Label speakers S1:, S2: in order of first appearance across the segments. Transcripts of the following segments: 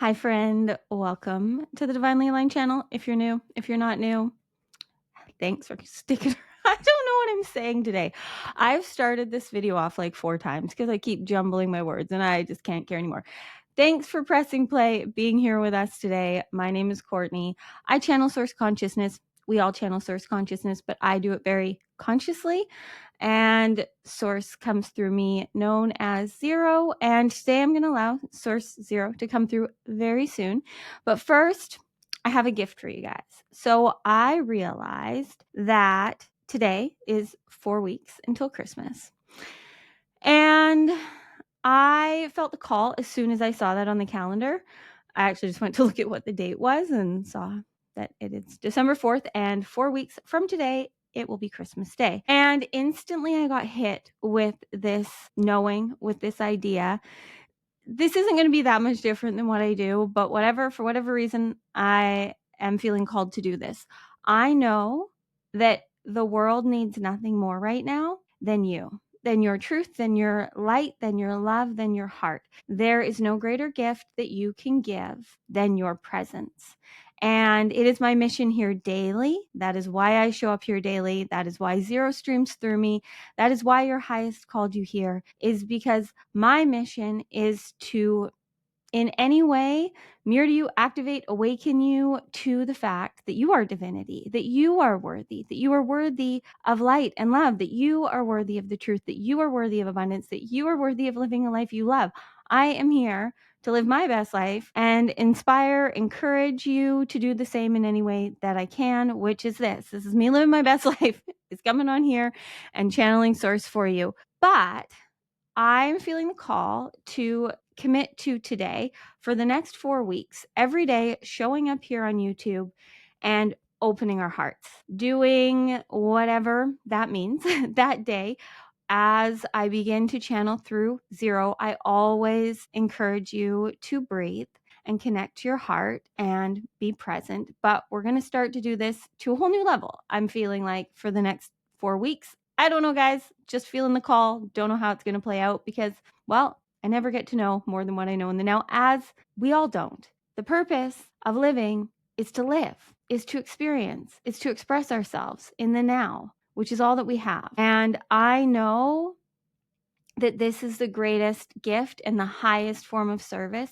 S1: Hi, friend. Welcome to the Divinely Aligned channel. If you're new, if you're not new, thanks for sticking around. I don't know what I'm saying today. I've started this video off like 4 times because I keep jumbling my words and I just can't care anymore. Thanks for pressing play, being here with us today. My name is Courtney. I channel Source Consciousness. We all channel Source Consciousness, but I do it very consciously. And Source comes through me, known as Zero. And today I'm going to allow Source Zero to come through very soon. But first, I have a gift for you guys. So I realized that today is 4 weeks until Christmas. And I felt the call as soon as I saw that on the calendar. I actually just went to look at what the date was and saw that it is December 4th, and 4 weeks from today, it will be Christmas Day. And instantly I got hit with this knowing, with this idea. This isn't going to be that much different than what I do, but for whatever reason, I am feeling called to do this. I know that the world needs nothing more right now than you, than your truth, than your light, than your love, than your heart. There is no greater gift that you can give than your presence. And it is my mission here daily. That is why I show up here daily. That is why Zero streams through me. That is why your highest called you here, is because my mission is to, in any way, mirror to you, activate, awaken you to the fact that you are divinity, that you are worthy, that you are worthy of light and love, that you are worthy of the truth, that you are worthy of abundance, that you are worthy of living a life you love. I am here to live my best life and inspire, encourage you to do the same in any way that I can, which is this. This is me living my best life. It's coming on here and channeling Source for you. But I'm feeling the call to commit to today for the next 4 weeks, every day showing up here on YouTube and opening our hearts, doing whatever that means that day. As I begin to channel through Zero, I always encourage you to breathe and connect to your heart and be present. But we're going to start to do this to a whole new level. I'm feeling like for the next 4 weeks. I don't know, guys, just feeling the call. Don't know how it's going to play out because, well, I never get to know more than what I know in the now, as we all don't. The purpose of living is to live, is to experience, is to express ourselves in the now, which is all that we have. And I know that this is the greatest gift and the highest form of service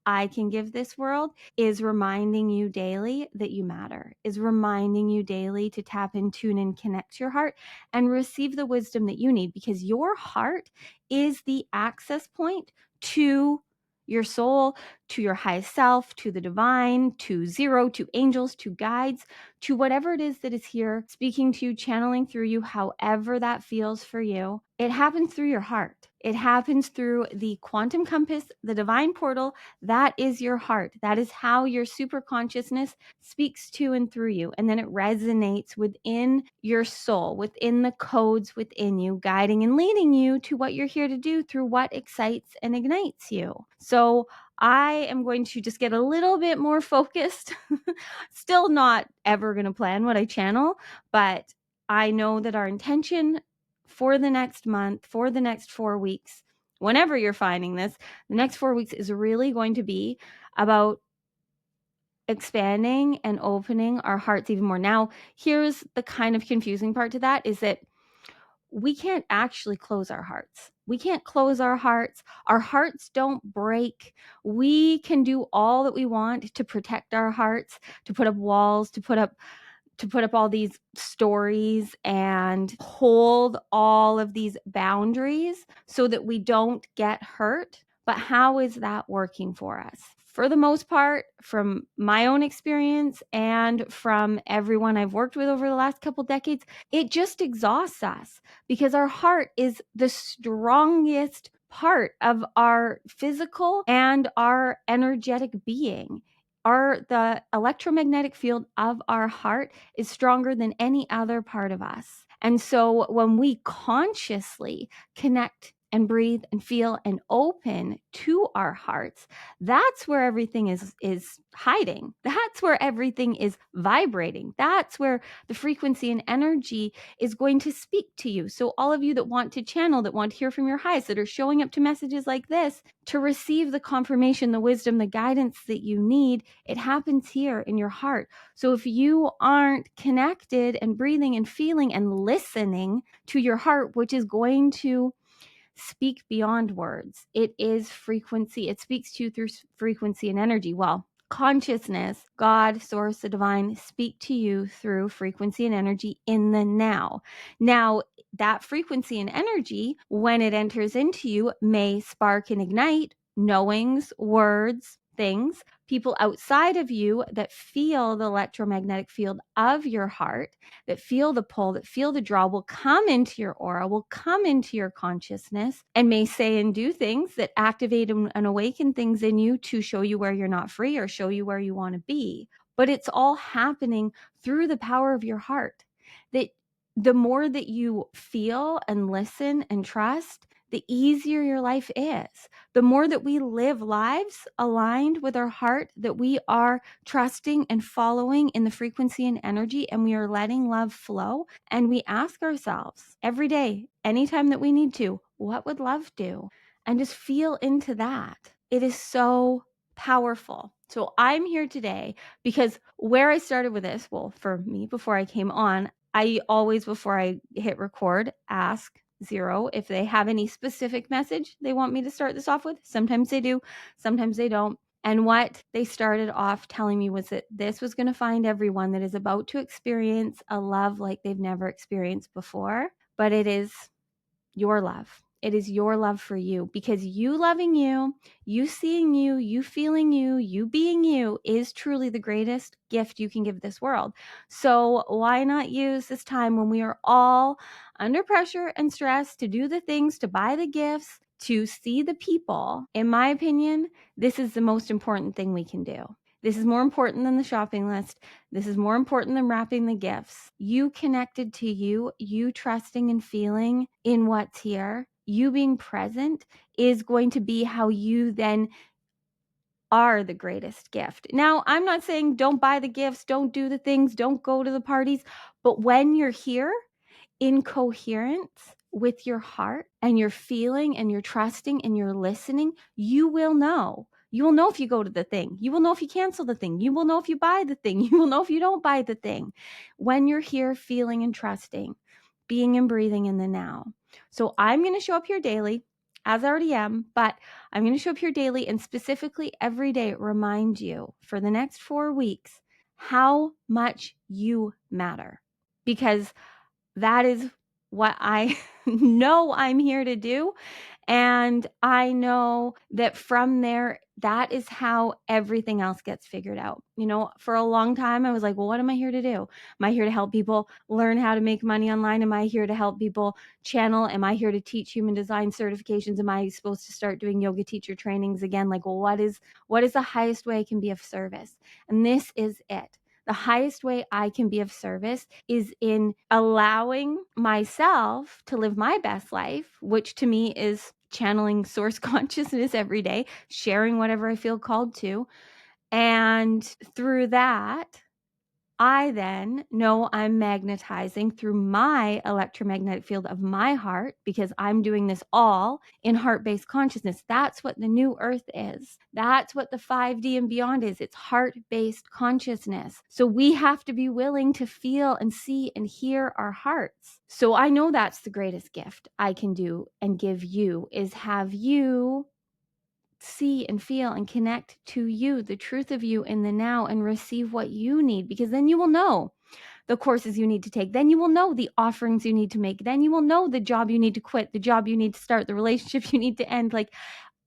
S1: I can give this world, is reminding you daily that you matter, is reminding you daily to tap in, tune in, connect to your heart and receive the wisdom that you need, because your heart is the access point to your soul, to your highest self, to the divine, to Zero, to angels, to guides, to whatever it is that is here speaking to you, channeling through you, however that feels for you. It happens through your heart. It happens through the quantum compass, the divine portal. That is your heart. That is how your super consciousness speaks to and through you. And then it resonates within your soul, within the codes within you, guiding and leading you to what you're here to do through what excites and ignites you. So I am going to just get a little bit more focused. Still not ever going to plan what I channel, but I know that our intention for the next month, for the next 4 weeks, whenever you're finding this, the next 4 weeks is really going to be about expanding and opening our hearts even more. Now, here's the kind of confusing part to that, is that we can't actually close our hearts. We can't close our hearts. Our hearts don't break. We can do all that we want to protect our hearts, to put up walls, to put up all these stories and hold all of these boundaries so that we don't get hurt. But how is that working for us? For the most part, from my own experience and from everyone I've worked with over the last couple decades, it just exhausts us because our heart is the strongest part of our physical and our energetic being. The electromagnetic field of our heart is stronger than any other part of us. And so when we consciously connect and breathe and feel and open to our hearts, that's where everything is hiding. That's where everything is vibrating. That's where the frequency and energy is going to speak to you. So all of you that want to channel, that want to hear from your highest, that are showing up to messages like this to receive the confirmation, the wisdom, the guidance that you need, it happens here in your heart. So if you aren't connected and breathing and feeling and listening to your heart, which is going to speak beyond words, it is frequency. It speaks to you through frequency and energy. Well, consciousness, God, source, the divine, speak to you through frequency and energy in the now. Now, that frequency and energy, when it enters into you, may spark and ignite knowings, words, things, people outside of you that feel the electromagnetic field of your heart, that feel the pull, that feel the draw, will come into your aura, will come into your consciousness, and may say and do things that activate and awaken things in you to show you where you're not free or show you where you want to be. But it's all happening through the power of your heart. That the more that you feel and listen and trust, the easier your life is. The more that we live lives aligned with our heart, that we are trusting and following in the frequency and energy, and we are letting love flow. And we ask ourselves every day, anytime that we need to, what would love do? And just feel into that. It is so powerful. So I'm here today because where I started with this, well, for me, before I came on, I always, before I hit record, ask Zero if they have any specific message they want me to start this off with. Sometimes they do, sometimes they don't. And what they started off telling me was that this was going to find everyone that is about to experience a love like they've never experienced before. But it is your love. It is your love for you, because you loving you seeing you feeling you being you is truly the greatest gift you can give this world. So why not use this time when we are all under pressure and stress to do the things, to buy the gifts, to see the people? In my opinion, this is the most important thing we can do. This is more important than the shopping list. This is more important than wrapping the gifts. You connected to you trusting and feeling in what's here, you being present is going to be how you then are the greatest gift. Now, I'm not saying don't buy the gifts, don't do the things, don't go to the parties, but when you're here in coherence with your heart and you're feeling and you're trusting and you're listening, you will know. You will know if you go to the thing. You will know if you cancel the thing. You will know if you buy the thing. You will know if you don't buy the thing. When you're here feeling and trusting, being and breathing in the now. So I'm going to show up here daily, as I already am, but I'm going to show up here daily and specifically every day remind you for the next 4 weeks how much you matter. Because that is what I know I'm here to do. And I know that from there, that is how everything else gets figured out. You know, for a long time, I was like, well, what am I here to do? Am I here to help people learn how to make money online? Am I here to help people channel? Am I here to teach human design certifications? Am I supposed to start doing yoga teacher trainings again? Like, well, what is the highest way I can be of service? And this is it. The highest way I can be of service is in allowing myself to live my best life, which to me is channeling source consciousness every day, sharing whatever I feel called to. And through that, I then know I'm magnetizing through my electromagnetic field of my heart, because I'm doing this all in heart-based consciousness. That's what the new earth is. That's what the 5D and beyond is. It's heart-based consciousness. So we have to be willing to feel and see and hear our hearts. So I know that's the greatest gift I can do and give you, is have you see and feel and connect to you, the truth of you in the now, and receive what you need, because then you will know the courses you need to take. Then you will know the offerings you need to make. Then you will know the job you need to quit, the job you need to start, the relationship you need to end. Like,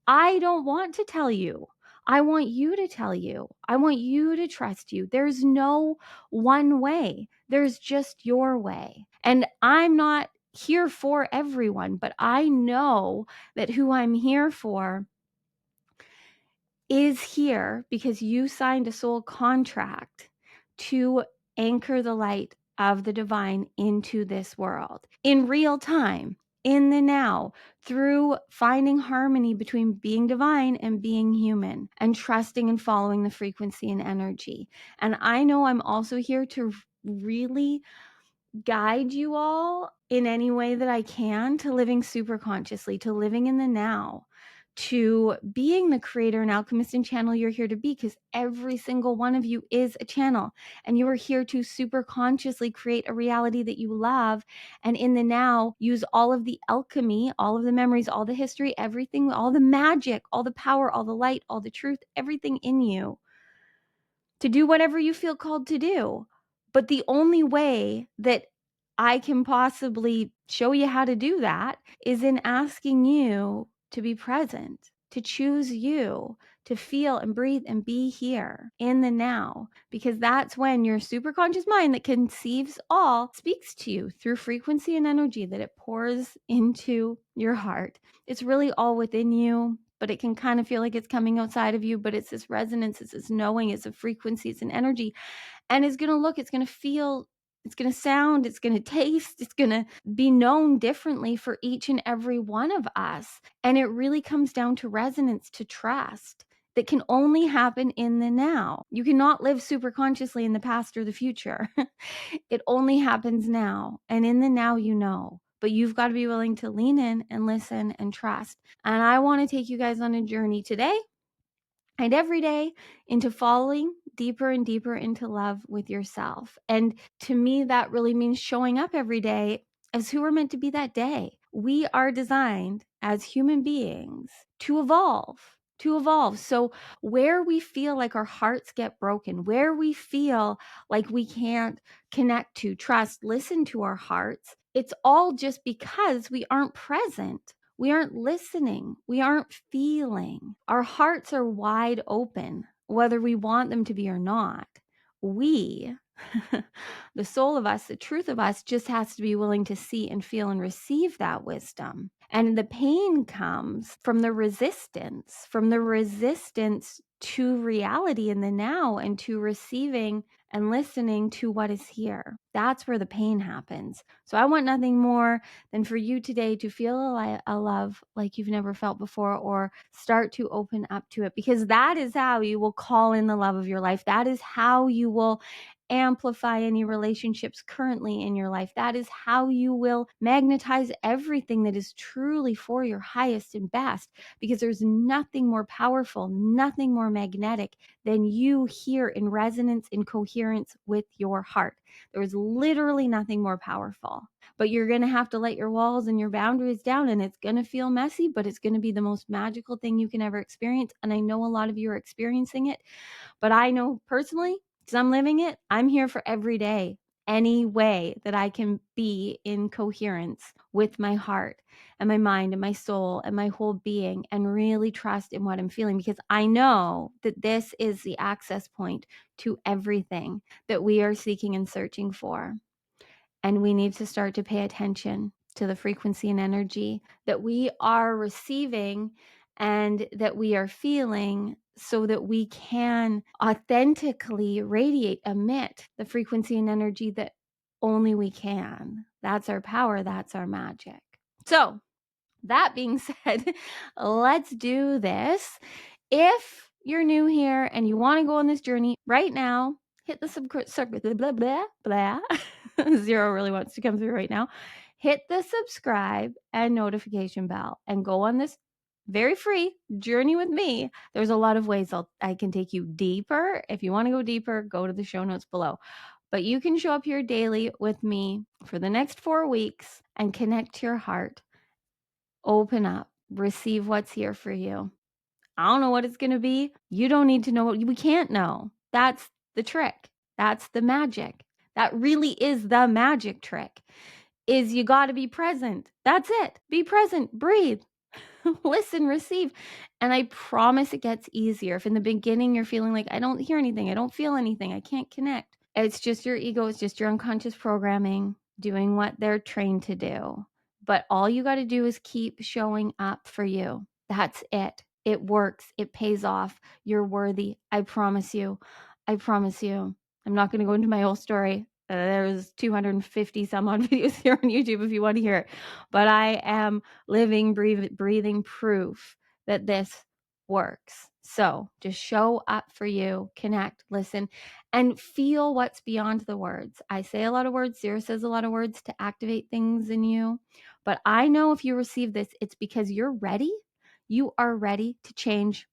S1: I don't want to tell you. I want you to tell you. I want you to trust you. There's no one way. There's just your way. And I'm not here for everyone, but I know that who I'm here for is here because you signed a soul contract to anchor the light of the divine into this world in real time. in the now, through finding harmony between being divine and being human, and trusting and following the frequency and energy. And I know I'm also here to really guide you all in any way that I can to living super consciously, to living in the now, to being the creator and alchemist and channel you're here to be, because every single one of you is a channel, and you are here to super consciously create a reality that you love. And in the now, use all of the alchemy, all of the memories, all the history, everything, all the magic, all the power, all the light, all the truth, everything in you to do whatever you feel called to do. But the only way that I can possibly show you how to do that is in asking you to be present, to choose you, to feel and breathe and be here in the now, because that's when your superconscious mind that conceives all speaks to you through frequency and energy that it pours into your heart. It's really all within you, but it can kind of feel like it's coming outside of you, but it's this resonance, it's this knowing, it's a frequency, it's an energy, and it's going to look, it's going to feel, it's going to sound, it's going to taste, it's going to be known differently for each and every one of us. And it really comes down to resonance, to trust that can only happen in the now. You cannot live super consciously in the past or the future. It only happens now. And in the now, you know. But you've got to be willing to lean in and listen and trust. And I want to take you guys on a journey today and every day into falling deeper and deeper into love with yourself. And to me, that really means showing up every day as who we're meant to be that day. We are designed as human beings to evolve. So where we feel like our hearts get broken, where we feel like we can't connect to, trust, listen to our hearts, it's all just because we aren't present. We aren't listening. We aren't feeling. Our hearts are wide open, whether we want them to be or not. We, the soul of us, the truth of us, just has to be willing to see and feel and receive that wisdom. And the pain comes from the resistance to reality in the now and to receiving and listening to what is here. That's where the pain happens. So I want nothing more than for you today to feel a love like you've never felt before, or start to open up to it, because that is how you will call in the love of your life. That is how you will amplify any relationships currently in your life. That is how you will magnetize everything that is truly for your highest and best, because there's nothing more powerful, nothing more magnetic than you here in resonance, in coherence with your heart. There is literally nothing more powerful. But you're going to have to let your walls and your boundaries down, and it's going to feel messy, but it's going to be the most magical thing you can ever experience. And I know a lot of you are experiencing it, but I know personally, because I'm living it, I'm here for every day, any way that I can be in coherence with my heart and my mind and my soul and my whole being, and really trust in what I'm feeling, because I know that this is the access point to everything that we are seeking and searching for. And we need to start to pay attention to the frequency and energy that we are receiving and that we are feeling, so that we can authentically radiate, emit the frequency and energy that only we can. That's our power. That's our magic. So that being said, let's do this. If you're new here and you want to go on this journey right now, hit the blah, blah, blah. Zero really wants to come through right now. Hit the subscribe and notification bell and go on this very free journey with me. There's a lot of ways I can take you deeper. If you want to go deeper, go to the show notes below. But you can show up here daily with me for the next 4 weeks and connect to your heart. Open up, receive what's here for you. I don't know what it's going to be. You don't need to know what we can't know. That's the trick. That's the magic. That really is the magic trick, is you got to be present. That's it. Be present, breathe, listen, receive. And I promise it gets easier. If in the beginning you're feeling like, I don't hear anything, I don't feel anything, I can't connect, it's just your ego, it's just your unconscious programming doing what they're trained to do. But all you got to do is keep showing up for you. That's it. It works. It pays off. You're worthy. I promise you. I promise you. I'm not going to go into my whole story. There's 250 some odd videos here on YouTube if you want to hear it. But I am living, breathing proof that this works. So just show up for you, connect, listen, and feel what's beyond the words. I say a lot of words. Sarah says a lot of words to activate things in you. But I know if you receive this, it's because you're ready. You are ready to change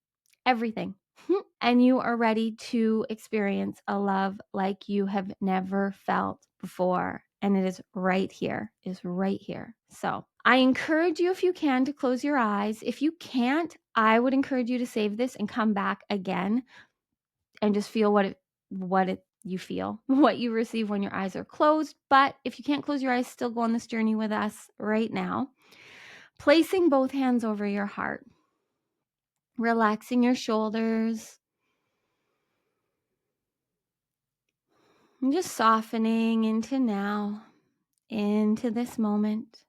S1: everything. And you are ready to experience a love like you have never felt before. And it is right here, So I encourage you, if you can, to close your eyes. If you can't, I would encourage you to save this and come back again and just feel you feel, what you receive when your eyes are closed. But if you can't close your eyes, still go on this journey with us right now. Placing both hands over your heart, relaxing your shoulders, and just softening into now, into this moment,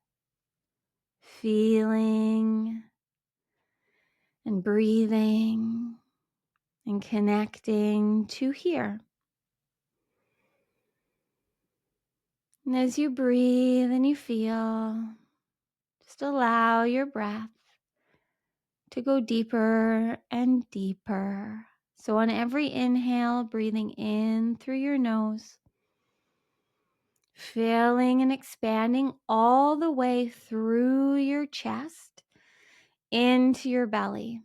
S1: feeling and breathing and connecting to here. And as you breathe and you feel, just allow your breath to go deeper and deeper. So on every inhale, breathing in through your nose, filling and expanding all the way through your chest into your belly.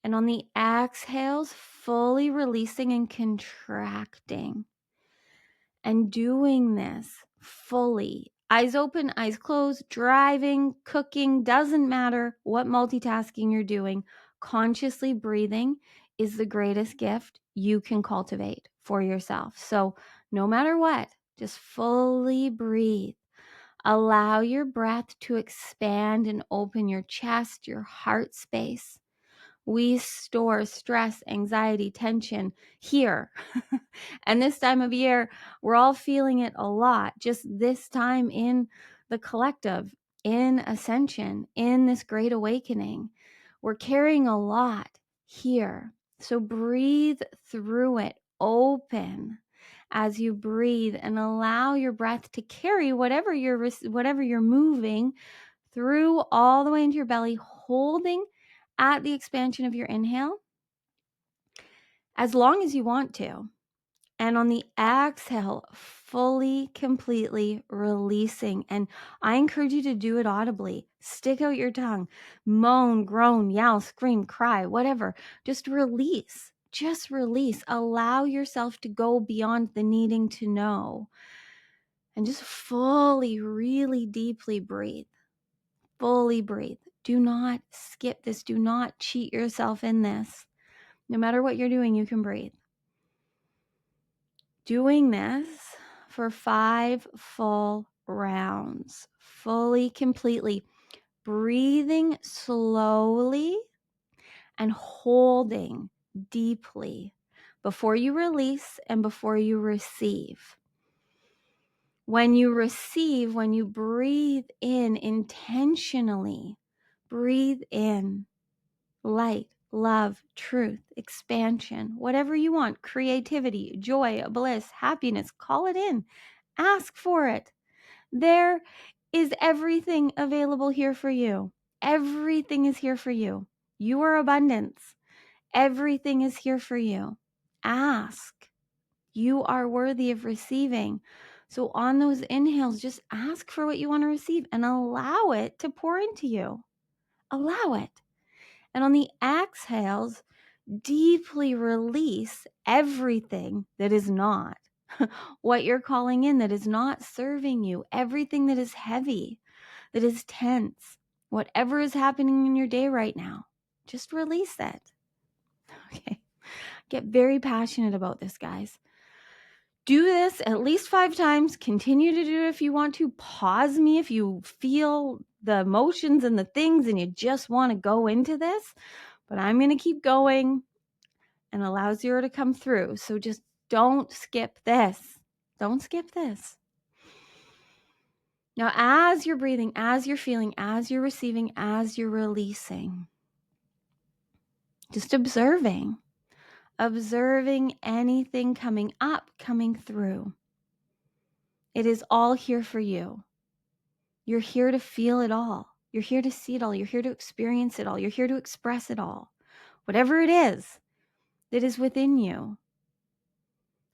S1: And on the exhales, fully releasing and contracting. And doing this fully. Eyes open, eyes closed, driving, cooking, doesn't matter what multitasking you're doing. Consciously breathing is the greatest gift you can cultivate for yourself. So no matter what, just fully breathe. Allow your breath to expand and open your chest, your heart space. We store stress, anxiety, tension here. And this time of year, we're all feeling it a lot. Just this time in the collective, in Ascension, in this great awakening, we're carrying a lot here. So breathe through it, open as you breathe, and allow your breath to carry whatever you're moving through all the way into your belly, holding at the expansion of your inhale as long as you want to. And on the exhale, fully, completely releasing. And I encourage you to do it audibly. Stick out your tongue, moan, groan, yell, scream, cry, whatever. Just release. Just release. Allow yourself to go beyond the needing to know. And just fully, really deeply breathe. Fully breathe. Do not skip this. Do not cheat yourself in this. No matter what you're doing, you can breathe. Doing this for 5 full rounds, fully, completely, breathing slowly and holding deeply before you release and before you receive. When you receive, when you breathe in intentionally, breathe in light, love, truth, expansion, whatever you want, creativity, joy, bliss, happiness, call it in, ask for it. There is everything available here for you. Everything is here for you. You are abundance. Everything is here for you. Ask. You are worthy of receiving. So on those inhales, just ask for what you want to receive and allow it to pour into you. Allow it. And on the exhales, deeply release everything that is not what you're calling in, that is not serving you, everything that is heavy, that is tense, whatever is happening in your day right now, just release it. Okay. Get very passionate about this, guys. Do this at least 5 times. Continue to do it if you want to. Pause me if you feel the emotions and the things and you just want to go into this. But I'm going to keep going and allow zero to come through. So just don't skip this. Don't skip this. Now, as you're breathing, as you're feeling, as you're receiving, as you're releasing, just observing anything coming up, coming through. It is all here for you. You're here to feel it all. You're here to see it all. You're here to experience it all. You're here to express it all. Whatever it is that is within you.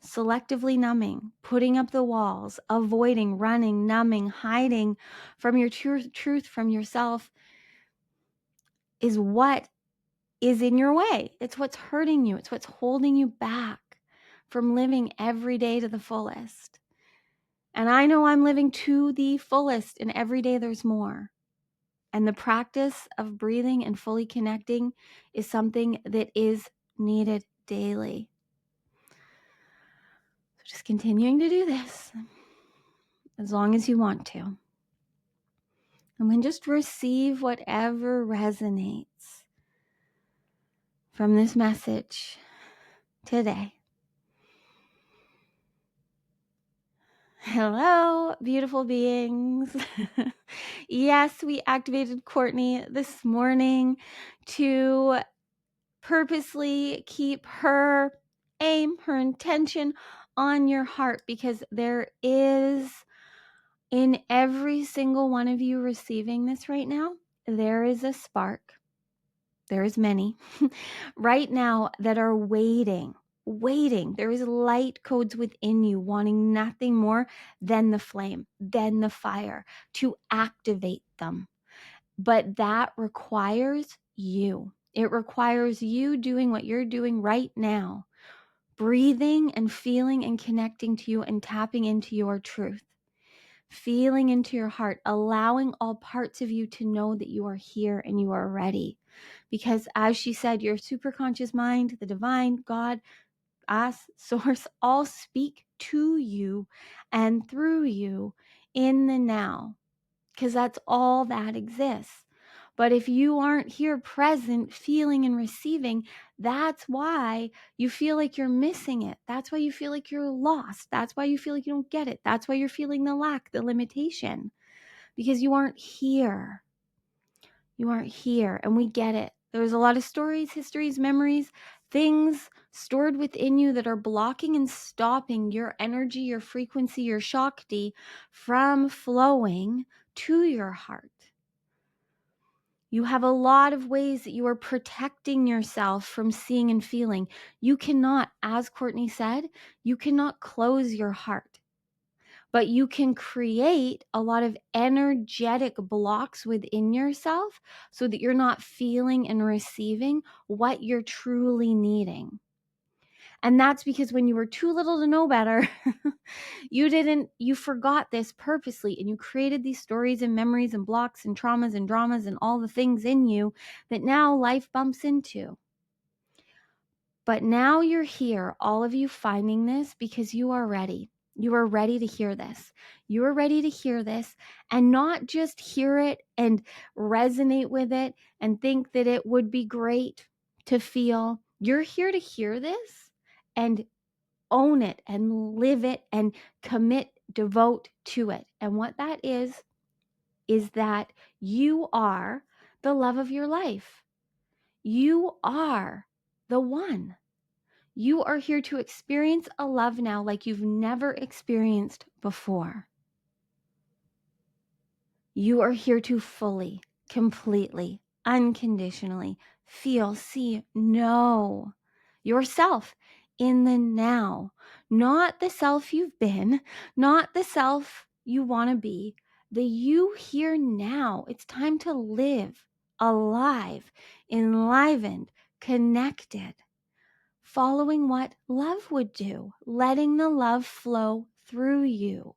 S1: Selectively numbing, putting up the walls, avoiding, running, numbing, hiding from your truth, from yourself, is what is in your way. It's what's hurting you. It's what's holding you back from living every day to the fullest. And I know I'm living to the fullest, and every day there's more. And the practice of breathing and fully connecting is something that is needed daily. So just continuing to do this as long as you want to. And then just receive whatever resonates from this message today. Hello, beautiful beings. Yes, we activated Courtney this morning to purposely keep her aim, her intention on your heart, because there is, in every single one of you receiving this right now, there is a spark. There is many right now that are waiting. There is light codes within you wanting nothing more than the flame, than the fire, to activate them. But that requires you. It requires you doing what you're doing right now, breathing and feeling and connecting to you and tapping into your truth, feeling into your heart, allowing all parts of you to know that you are here and you are ready. Because as she said, your superconscious mind, the divine, God, us, source, all speak to you and through you in the now, because that's all that exists. But if you aren't here present, feeling and receiving, that's why you feel like you're missing it. That's why you feel like you're lost. That's why you feel like you don't get it. That's why you're feeling the lack, the limitation, because you aren't here. You aren't here, and we get it. There's a lot of stories, histories, memories, things stored within you that are blocking and stopping your energy, your frequency, your Shakti from flowing to your heart. You have a lot of ways that you are protecting yourself from seeing and feeling. You cannot, as Courtney said, you cannot close your heart. But you can create a lot of energetic blocks within yourself so that you're not feeling and receiving what you're truly needing. And that's because when you were too little to know better, you forgot this purposely, and you created these stories and memories and blocks and traumas and dramas and all the things in you that now life bumps into. But now you're here, all of you finding this because you are ready. You are ready to hear this. You are ready to hear this, and not just hear it and resonate with it and think that it would be great to feel. You're here to hear this and own it and live it and commit, devote to it. And what that is that you are the love of your life. You are the one. You are here to experience a love now like you've never experienced before. You are here to fully, completely, unconditionally feel, see, know yourself in the now. Not the self you've been, not the self you want to be, the you here now. It's time to live alive, enlivened, connected, following what love would do, letting the love flow through you.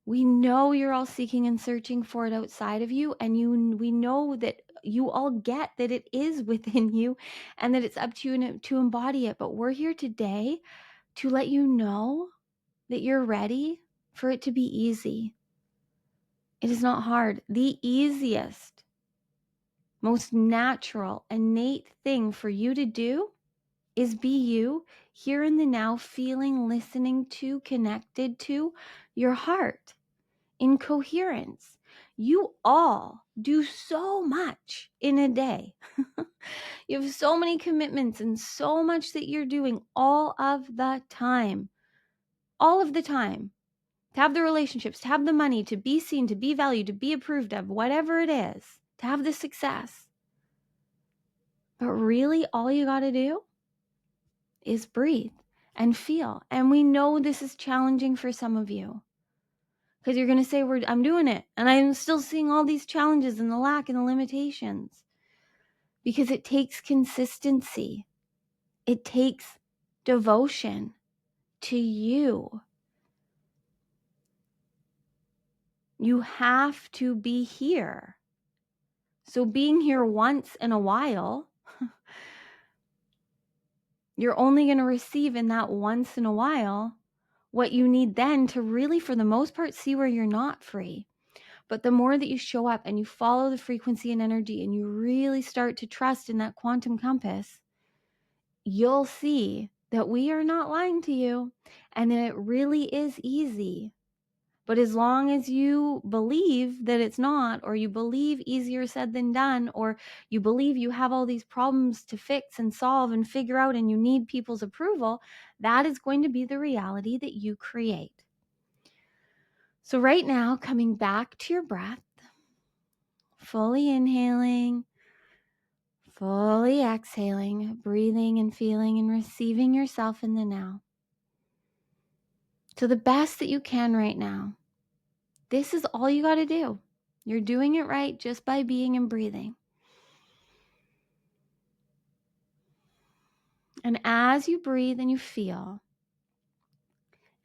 S1: We know you're all seeking and searching for it outside of you, and we know that you all get that it is within you and that it's up to you to embody it. But we're here today to let you know that you're ready for it to be easy. It is not hard. The easiest, most natural, innate thing for you to do is be you here in the now, feeling, listening to, connected to your heart in coherence. You all do so much in a day. You have so many commitments and so much that you're doing all of the time. all of the time, to have the relationships, to have the money, to be seen, to be valued, to be approved of, whatever it is, to have the success. But really, all you got to do is breathe and feel. And we know this is challenging for some of you, because you're going to say, I'm doing it, and I'm still seeing all these challenges and the lack and the limitations. Because it takes consistency. It takes devotion to you. You have to be here. So being here once in a while, you're only going to receive in that once in a while what you need then to really, for the most part, see where you're not free. But the more that you show up and you follow the frequency and energy and you really start to trust in that quantum compass, you'll see that we are not lying to you and that it really is easy. But as long as you believe that it's not, or you believe easier said than done, or you believe you have all these problems to fix and solve and figure out and you need people's approval, that is going to be the reality that you create. So right now, coming back to your breath, fully inhaling, fully exhaling, breathing and feeling and receiving yourself in the now. To the best that you can right now. This is all you got to do. You're doing it right just by being and breathing. And as you breathe and you feel,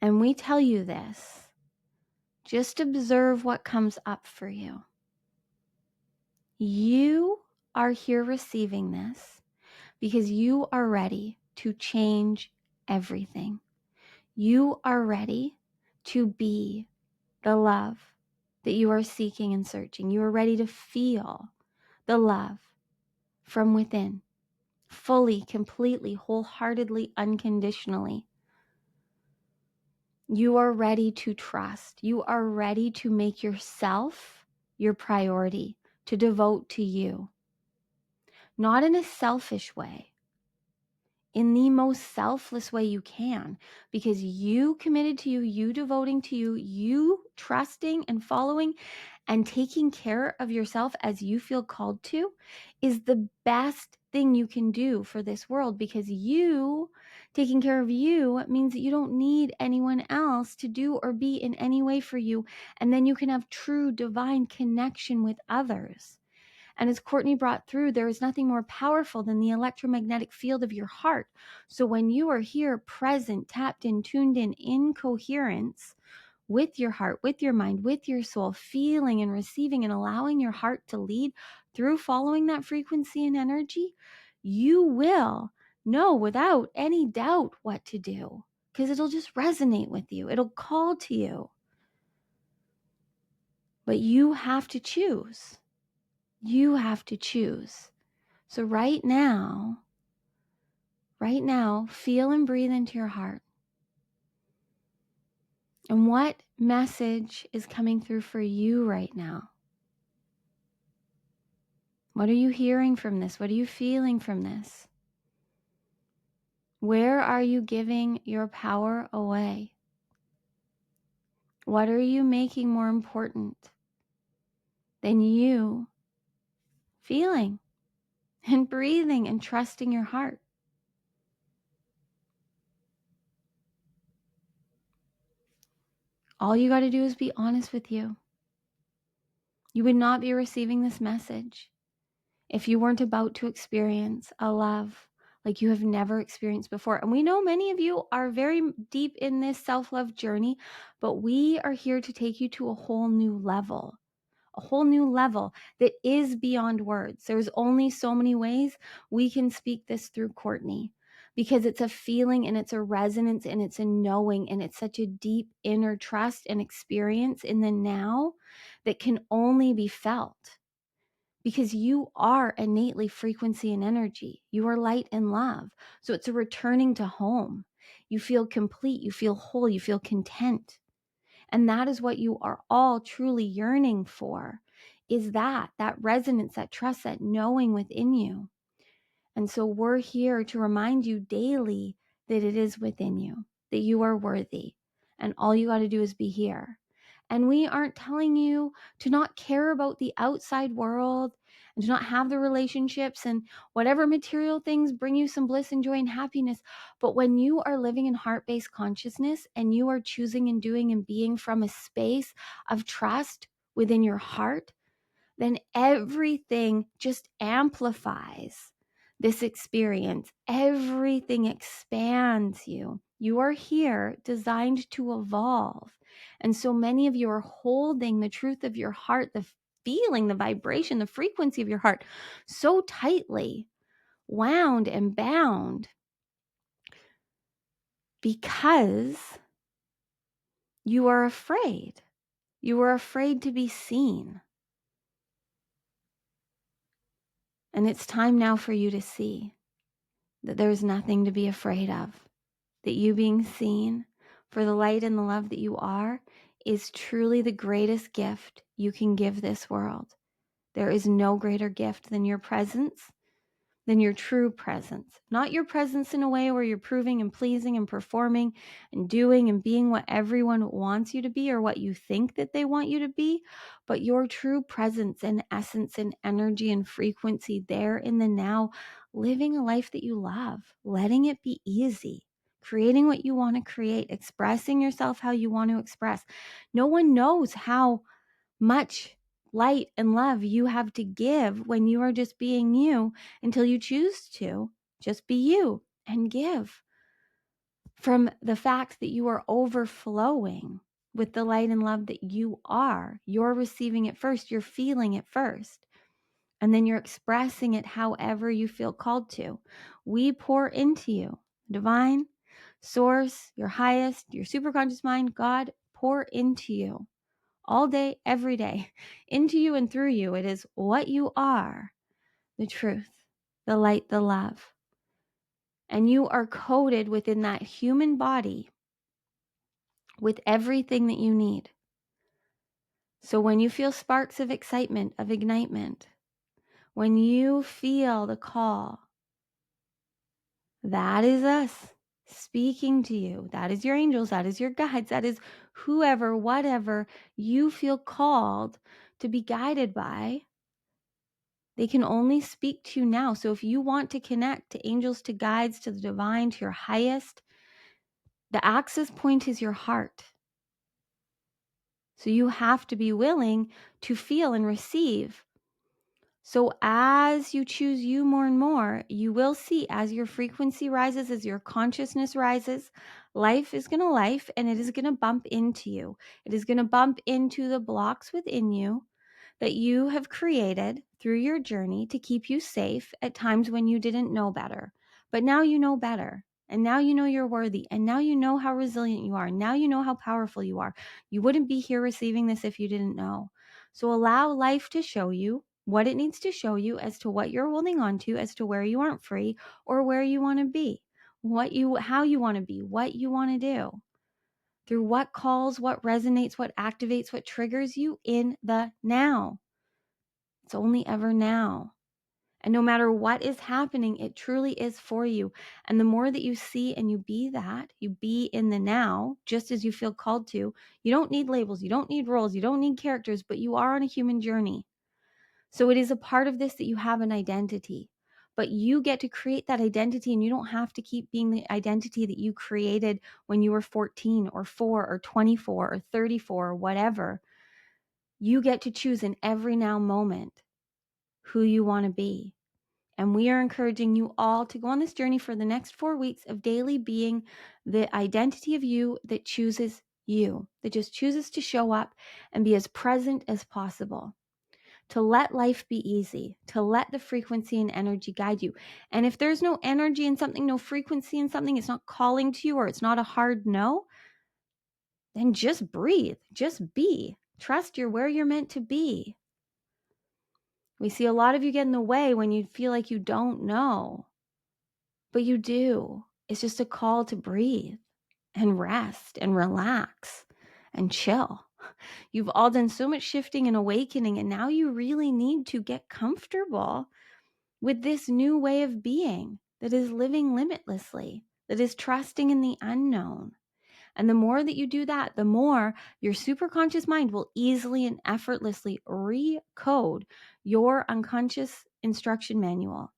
S1: and we tell you this, just observe what comes up for you. You are here receiving this because you are ready to change everything. You are ready to be the love that you are seeking and searching. You are ready to feel the love from within, fully, completely, wholeheartedly, unconditionally. You are ready to trust. You are ready to make yourself your priority, to devote to you. Not in a selfish way, in the most selfless way you can, because you committed to you, you devoting to you, you trusting and following and taking care of yourself as you feel called to is the best thing you can do for this world, because you taking care of you means that you don't need anyone else to do or be in any way for you. And then you can have true divine connection with others. And as Courtney brought through, there is nothing more powerful than the electromagnetic field of your heart. So when you are here present, tapped in, tuned in coherence with your heart, with your mind, with your soul, feeling and receiving and allowing your heart to lead through following that frequency and energy, you will know without any doubt what to do, because it'll just resonate with you. It'll call to you. But you have to choose. You have to choose. So right now, feel and breathe into your heart. And what message is coming through for you right now? What are you hearing from this? What are you feeling from this? Where are you giving your power away? What are you making more important than you feeling and breathing and trusting your heart? All you got to do is be honest with you. You would not be receiving this message if you weren't about to experience a love like you have never experienced before. And we know many of you are very deep in this self-love journey, but we are here to take you to a whole new level that is beyond words. There's only so many ways we can speak this through Courtney, because it's a feeling and it's a resonance and it's a knowing and it's such a deep inner trust and experience in the now that can only be felt. Because you are innately frequency and energy. You are light and love. So it's a returning to home. You feel complete, you feel whole, you feel content. And that is what you are all truly yearning for, is that resonance, that trust, that knowing within you. And so we're here to remind you daily that it is within you, that you are worthy, and all you got to do is be here. And we aren't telling you to not care about the outside world and to not have the relationships and whatever material things bring you some bliss and joy and happiness. But when you are living in heart-based consciousness and you are choosing and doing and being from a space of trust within your heart, then everything just amplifies this experience. Everything expands you. You are here designed to evolve. And so many of you are holding the truth of your heart, the feeling, the vibration, the frequency of your heart so tightly wound and bound because you are afraid. You are afraid to be seen. And it's time now for you to see that there's nothing to be afraid of, that you being seen for the light and the love that you are is truly the greatest gift you can give this world. There is no greater gift than your presence, than your true presence. Not your presence in a way where you're proving and pleasing and performing and doing and being what everyone wants you to be or what you think that they want you to be, but your true presence and essence and energy and frequency there in the now, living a life that you love, letting it be easy, creating what you want to create, expressing yourself how you want to express. No one knows how much light and love you have to give when you are just being you until you choose to just be you and give from the fact that you are overflowing with the light and love that you are. You're receiving it first. You're feeling it first. And then you're expressing it however you feel called to. We pour into you, divine, source, your highest, your superconscious mind, God, pour into you all day, every day, into you and through you. It is what you are, the truth, the light, the love. And you are coded within that human body with everything that you need. So when you feel sparks of excitement, of ignitement, when you feel the call, that is us speaking to you. That is your angels. That is your guides. That is whoever, whatever you feel called to be guided by. They can only speak to you now. So if you want to connect to angels, to guides, to the divine, to your highest, the access point is your heart. So you have to be willing to feel and receive. So as you choose you more and more, you will see as your frequency rises, as your consciousness rises, life is going to life and it is going to bump into you. It is going to bump into the blocks within you that you have created through your journey to keep you safe at times when you didn't know better. But now you know better. And now you know you're worthy. And now you know how resilient you are. Now you know how powerful you are. You wouldn't be here receiving this if you didn't know. So allow life to show you what it needs to show you as to what you're holding on to, as to where you aren't free or where you want to be, how you want to be, what you want to do. Through what calls, what resonates, what activates, what triggers you in the now. It's only ever now. And no matter what is happening, it truly is for you. And the more that you see and you be that, you be in the now, just as you feel called to, you don't need labels, you don't need roles, you don't need characters, but you are on a human journey. So it is a part of this that you have an identity. But you get to create that identity and you don't have to keep being the identity that you created when you were 14 or 4 or 24 or 34 or whatever. You get to choose in every now moment who you want to be. And we are encouraging you all to go on this journey for the next 4 weeks of daily being the identity of you that chooses you, that just chooses to show up and be as present as possible. To let life be easy, to let the frequency and energy guide you. And if there's no energy in something, no frequency in something, it's not calling to you or it's not a hard no, then just breathe, just be. Trust you're where you're meant to be. We see a lot of you get in the way when you feel like you don't know, but you do. It's just a call to breathe and rest and relax and chill. You've all done so much shifting and awakening, and now you really need to get comfortable with this new way of being that is living limitlessly, that is trusting in the unknown. And the more that you do that, the more your superconscious mind will easily and effortlessly recode your unconscious instruction manual.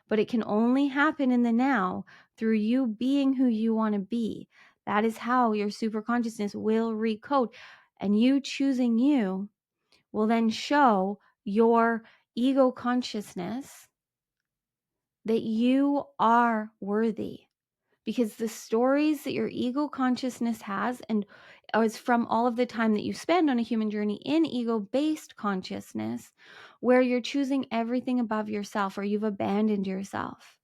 S1: But it can only happen in the now through you being who you want to be. That is how your superconsciousness will recode. And you choosing you will then show your ego consciousness that you are worthy. Because the stories that your ego consciousness has and is from all of the time that you spend on a human journey in ego-based consciousness, where you're choosing everything above yourself or you've abandoned yourself.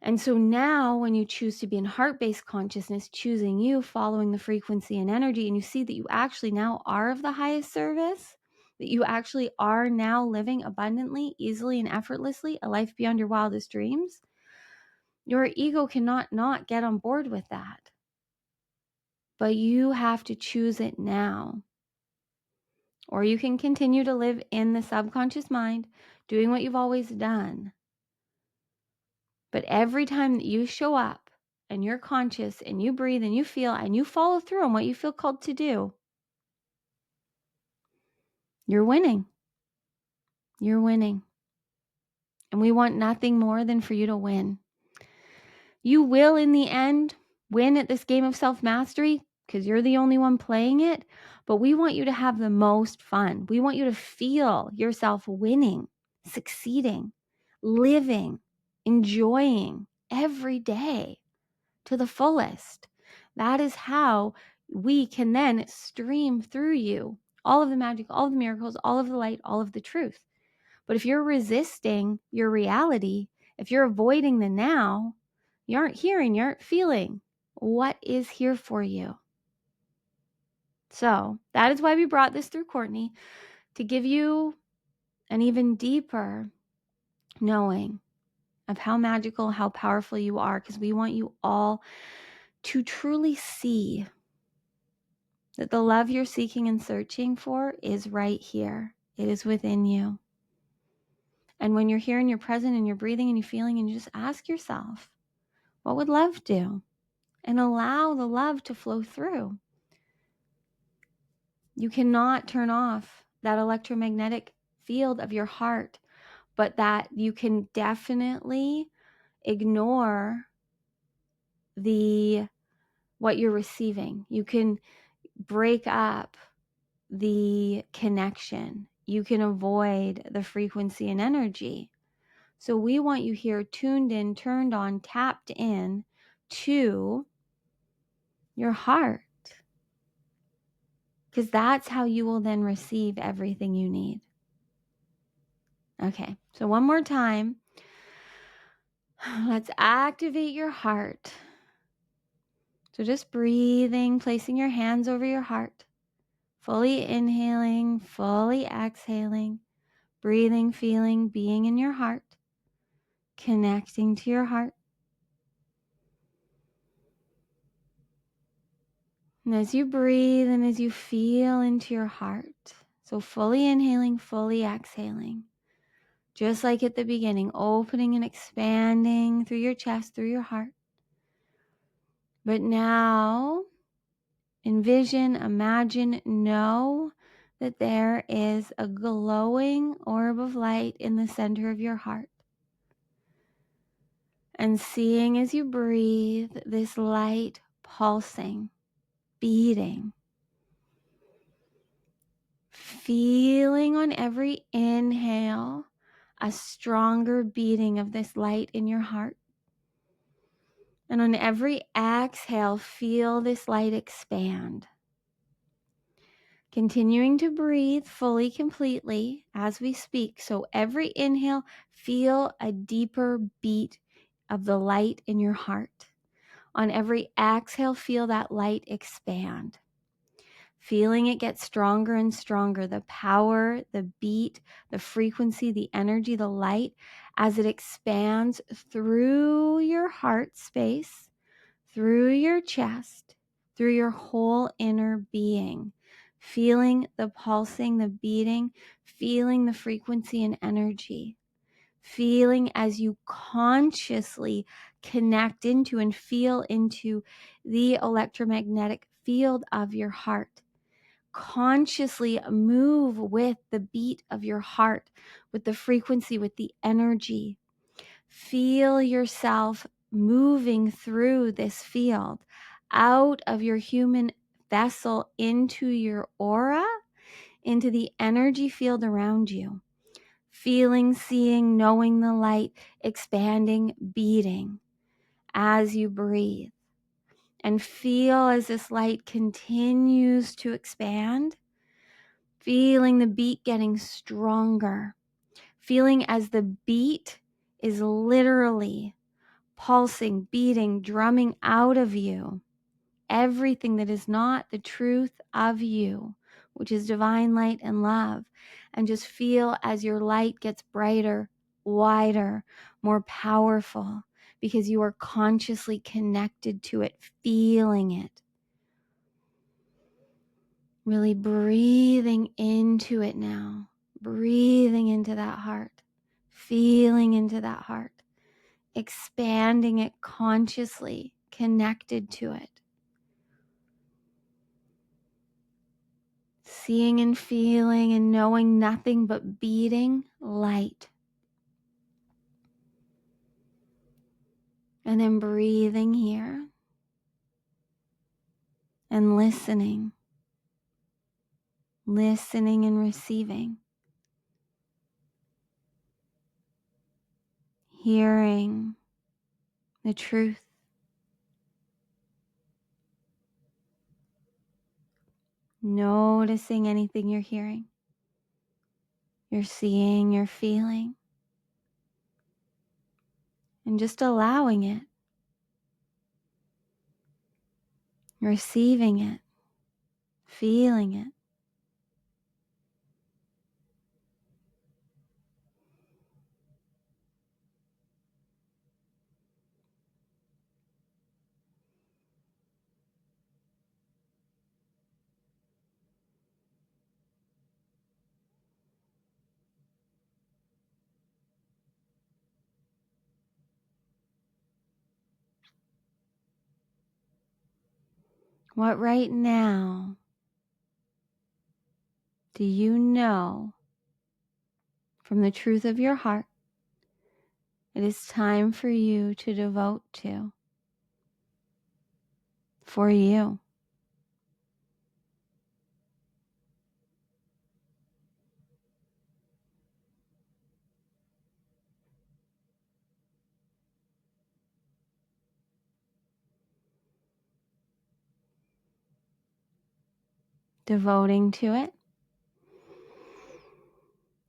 S1: And so now when you choose to be in heart-based consciousness, choosing you, following the frequency and energy, and you see that you actually now are of the highest service, that you actually are now living abundantly, easily, and effortlessly a life beyond your wildest dreams, your ego cannot not get on board with that. But you have to choose it now. Or you can continue to live in the subconscious mind, doing what you've always done. But every time that you show up and you're conscious and you breathe and you feel and you follow through on what you feel called to do, you're winning. You're winning. And we want nothing more than for you to win. You will, in the end, win at this game of self-mastery because you're the only one playing it. But we want you to have the most fun. We want you to feel yourself winning, succeeding, living, enjoying every day to the fullest. That is how we can then stream through you all of the magic, all of the miracles, all of the light, all of the truth. But if you're resisting your reality, if you're avoiding the now, you aren't hearing, you aren't feeling what is here for you. So that is why we brought this through Courtney, to give you an even deeper knowing of how magical, how powerful you are, because we want you all to truly see that the love you're seeking and searching for is right here. It is within you. And when you're here and you're present and you're breathing and you're feeling, and you just ask yourself, what would love do? And allow the love to flow through. You cannot turn off that electromagnetic field of your heart, but that you can definitely ignore what you're receiving. You can break up the connection. You can avoid the frequency and energy. So we want you here tuned in, turned on, tapped in to your heart. Because that's how you will then receive everything you need. Okay, so one more time. Let's activate your heart. So just breathing, placing your hands over your heart. Fully inhaling, fully exhaling. Breathing, feeling, being in your heart. Connecting to your heart. And as you breathe and as you feel into your heart, so fully inhaling, fully exhaling, just like at the beginning, opening and expanding through your chest, through your heart. But now, envision, imagine, know that there is a glowing orb of light in the center of your heart. And seeing as you breathe this light pulsing, beating, feeling on every inhale a stronger beating of this light in your heart. And on every exhale, feel this light expand. Continuing to breathe fully, completely as we speak. So every inhale, feel a deeper beat of the light in your heart. On every exhale, feel that light expand. Feeling it get stronger and stronger, the power, the beat, the frequency, the energy, the light, as it expands through your heart space, through your chest, through your whole inner being. Feeling the pulsing, the beating, feeling the frequency and energy. feeling as you consciously connect into and feel into the electromagnetic field of your heart. Consciously move with the beat of your heart, with the frequency, with the energy. Feel yourself moving through this field, out of your human vessel into your aura, into the energy field around you. Feeling, seeing, knowing the light, expanding, beating as you breathe. And feel as this light continues to expand, feeling the beat getting stronger, feeling as the beat is literally pulsing, beating, drumming out of you everything that is not the truth of you, which is divine light and love. And just feel as your light gets brighter, wider, more powerful, because you are consciously connected to it, feeling it. Really breathing into it now, breathing into that heart, feeling into that heart, expanding it consciously, connected to it. Seeing and feeling and knowing nothing but beating light. And then breathing here and listening and receiving. Hearing the truth. Noticing anything you're hearing. You're seeing, you're feeling. And just allowing it. Receiving it. Feeling it. What right now do you know from the truth of your heart it is time for you to devote to? For you. Devoting to it,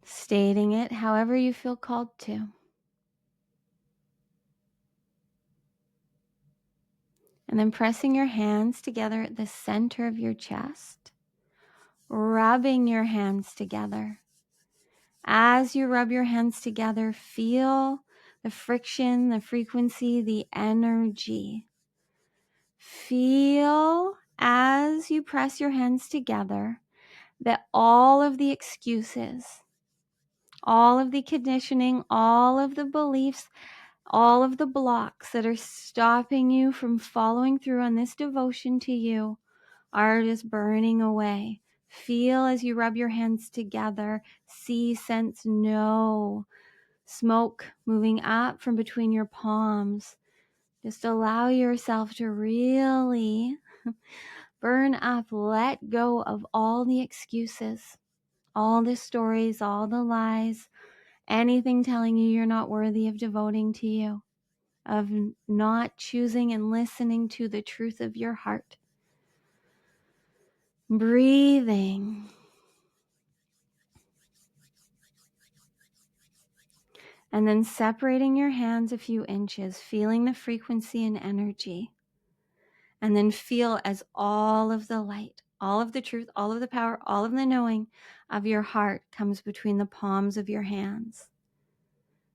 S1: stating it however you feel called to. And then pressing your hands together at the center of your chest, rubbing your hands together. As you rub your hands together, feel the friction, the frequency, the energy. Feel as you press your hands together that all of the excuses, all of the conditioning, all of the beliefs, all of the blocks that are stopping you from following through on this devotion to you are just burning away. Feel as you rub your hands together, see, sense, know smoke moving up from between your palms. Just allow yourself to really burn up, let go of all the excuses, all the stories, all the lies, anything telling you you're not worthy of devoting to you, of not choosing and listening to the truth of your heart. Breathing. And then separating your hands a few inches, feeling the frequency and energy. And then feel as all of the light, all of the truth, all of the power, all of the knowing of your heart comes between the palms of your hands.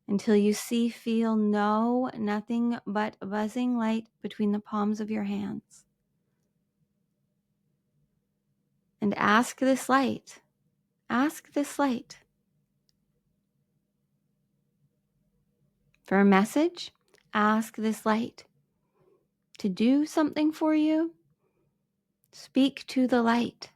S1: Until you see, feel, know nothing but buzzing light between the palms of your hands. And ask this light, For a message, ask this light to do something for you. Speak to the light.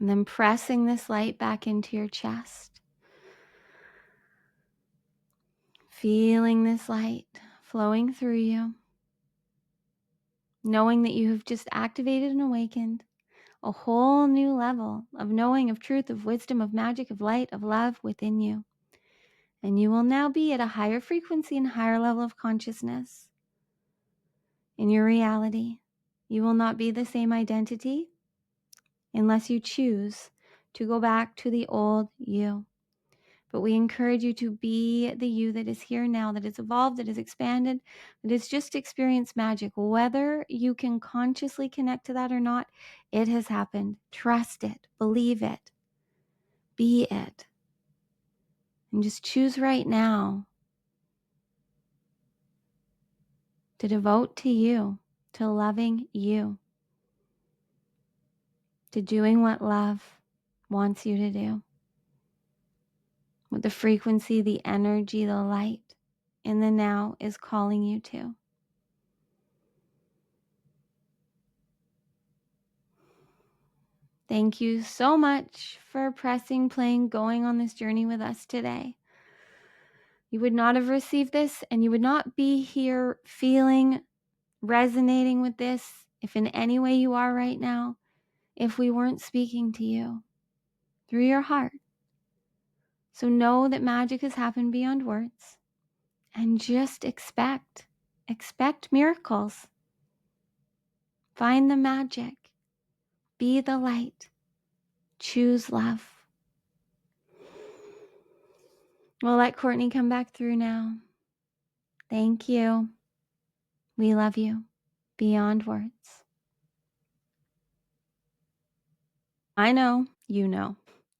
S1: And then pressing this light back into your chest. Feeling this light flowing through you. Knowing that you have just activated and awakened a whole new level of knowing, of truth, of wisdom, of magic, of light, of love within you. And you will now be at a higher frequency and higher level of consciousness in your reality. You will not be the same identity unless you choose to go back to the old you. But we encourage you to be the you that is here now, that is evolved, that is expanded, that has just experienced magic. Whether you can consciously connect to that or not, it has happened. Trust it, believe it, be it. And just choose right now to devote to you, to loving you, to doing what love wants you to do. What the frequency, the energy, the light in the now is calling you to. Thank you so much for pressing, playing, going on this journey with us today. You would not have received this, and you would not be here feeling, resonating with this, if in any way you are right now, if we weren't speaking to you through your heart. So know that magic has happened beyond words, and just expect miracles. Find the magic. Be the light. Choose love. We'll let Courtney come back through now. Thank you. We love you beyond words. I know you know.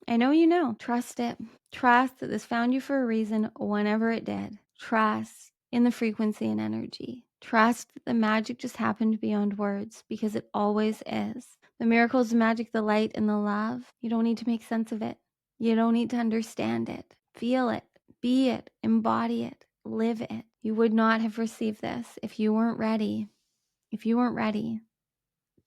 S1: I know you know. Trust it. Trust that this found you for a reason whenever it did. Trust in the frequency and energy. Trust that the magic just happened beyond words, because it always is. The miracles, the magic, the light, and the love, you don't need to make sense of it. You don't need to understand it. Feel it. Be it. Embody it. Live it. You would not have received this if you weren't ready. If you weren't ready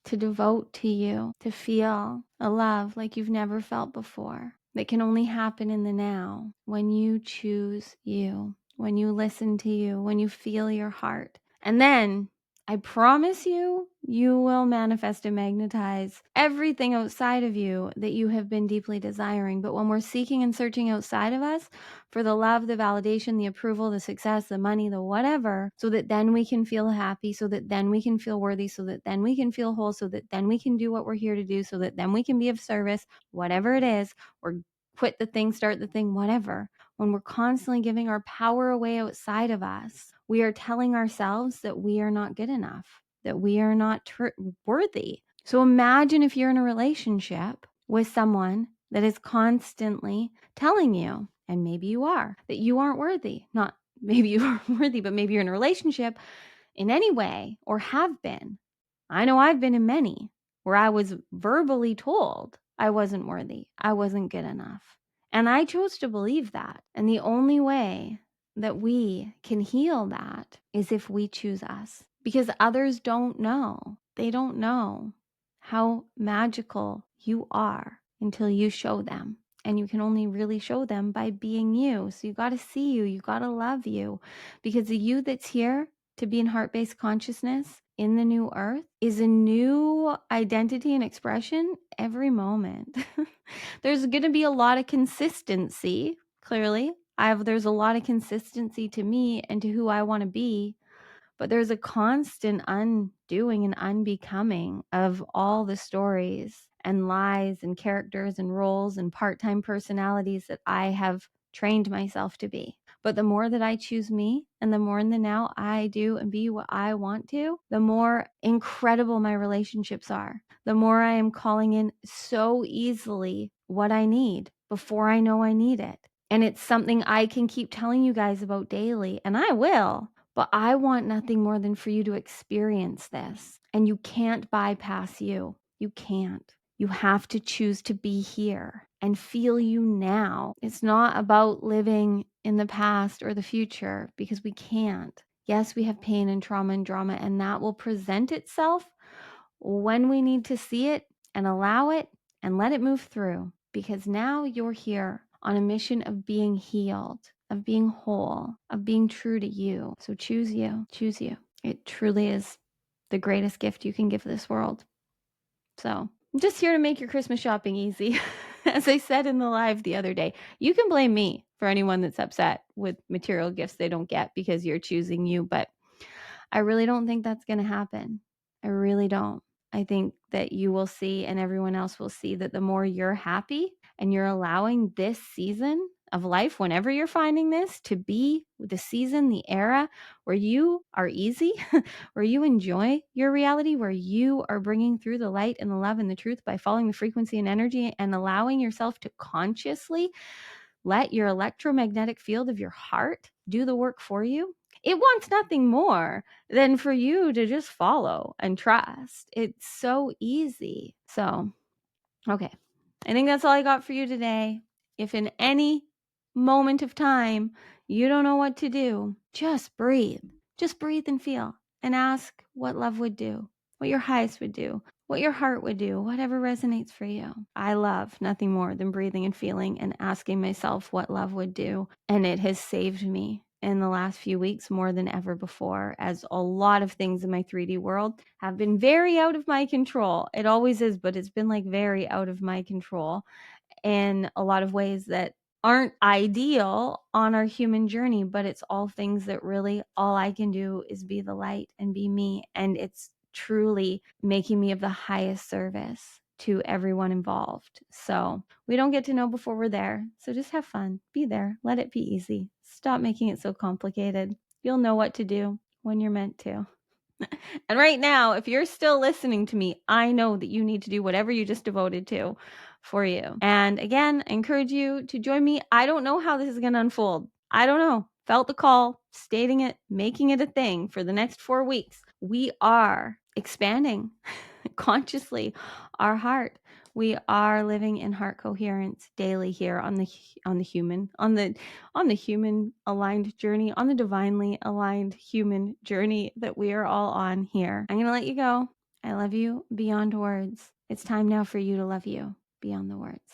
S1: to devote to you, to feel a love like you've never felt before, that can only happen in the now, when you choose you, when you listen to you, when you feel your heart. And then I promise you, you will manifest and magnetize everything outside of you that you have been deeply desiring. But when we're seeking and searching outside of us for the love, the validation, the approval, the success, the money, the whatever, so that then we can feel happy, so that then we can feel worthy, so that then we can feel whole, so that then we can do what we're here to do, so that then we can be of service, whatever it is, or quit the thing, start the thing, whatever. When we're constantly giving our power away outside of us, we are telling ourselves that we are not good enough, that we are not worthy. So imagine if you're in a relationship with someone that is constantly telling you, and maybe you are, that you aren't worthy. Not maybe you aren't worthy, but maybe you're in a relationship in any way, or have been. I know I've been in many where I was verbally told I wasn't worthy, I wasn't good enough. And I chose to believe that. And the only way that we can heal that is if we choose us, because others don't know. They don't know how magical you are until you show them. And you can only really show them by being you. So you got to see you. You got to love you, because the you that's here to be in heart-based consciousness in the new earth is a new identity and expression every moment. There's going to be a lot of consistency, clearly. There's a lot of consistency to me and to who I want to be, but there's a constant undoing and unbecoming of all the stories and lies and characters and roles and part-time personalities that I have trained myself to be. But the more that I choose me, and the more in the now I do and be what I want to, the more incredible my relationships are. The more I am calling in so easily what I need before I know I need it. And it's something I can keep telling you guys about daily, and I will. But I want nothing more than for you to experience this. And you can't bypass you. You can't. You have to choose to be here and feel you now. It's not about living in the past or the future, because we can't. Yes, we have pain and trauma and drama, and that will present itself when we need to see it and allow it and let it move through. Because now you're here on a mission of being healed, of being whole, of being true to you. So choose you. Choose you. It truly is the greatest gift you can give this world. So I'm just here to make your Christmas shopping easy. As I said in the live the other day, you can blame me for anyone that's upset with material gifts they don't get because you're choosing you, but I really don't think that's going to happen. I really don't. I think that you will see, and everyone else will see, that the more you're happy and you're allowing this season of life, whenever you're finding this, to be the season, the era where you are easy, where you enjoy your reality, where you are bringing through the light and the love and the truth by following the frequency and energy and allowing yourself to consciously let your electromagnetic field of your heart do the work for you. It wants nothing more than for you to just follow and trust. It's so easy. So, okay. I think that's all I got for you today. If in any moment of time you don't know what to do, just breathe. Just breathe and feel and ask what love would do, what your highest would do, what your heart would do, whatever resonates for you. I love nothing more than breathing and feeling and asking myself what love would do. And it has saved me in the last few weeks more than ever before, as a lot of things in my 3D world have been very out of my control. It always is, but it's been like very out of my control in a lot of ways that aren't ideal on our human journey, but it's all things that really all I can do is be the light and be me. And it's truly making me of the highest service to everyone involved. So we don't get to know before we're there. So just have fun, be there, let it be easy. Stop making it so complicated. You'll know what to do when you're meant to. And right now, if you're still listening to me, I know that you need to do whatever you just devoted to for you. And again, I encourage you to join me. I don't know how this is going to unfold. I don't know. Felt the call, stating it, making it a thing for the next 4 weeks. We are expanding consciously our heart. We are living in heart coherence daily here on the human aligned journey, on the divinely aligned human journey that we are all on here. I'm going to let you go. I love you beyond words. It's time now for you to love you beyond the words.